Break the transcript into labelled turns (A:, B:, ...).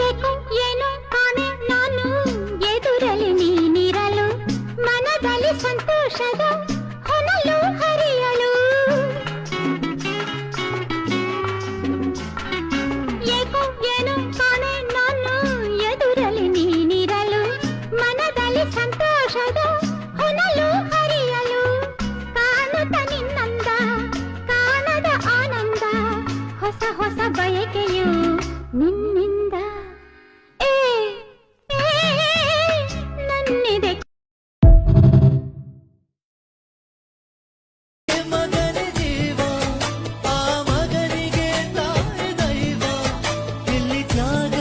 A: ಏಕೋ ಏನೋ ಕಾಣೆ ನಾನು ಎದುರಲಿ ನೀನಿರಲು ಮನದಲ್ಲಿ ಸಂತೋಷದ ಹೊನಲು ಹರಿಯಲು ಏಕೋ ಏನೋ ಕಾಣೆ ನಾನು ಎದುರಲಿ ನೀನಿರಲು ಮನದಲ್ಲಿ ಸಂತೋಷದ ಹೊನಲು ಹರಿಯಲು ಕಾಣುತ್ತ ನಿನ್ನಂದ ಕಾಣದ ಆನಂದ ಹೊಸ ಹೊಸ ಬಯಕೆಯು ನಿನ್ನಿಂದ ನನ್ನಿದೆ
B: ಮಗನ ಜೀವ ಆ ಮಗನಿಗೆ ತಾಯಿ ದೈವ ಇಲ್ಲಿ ತ್ಯಾಗ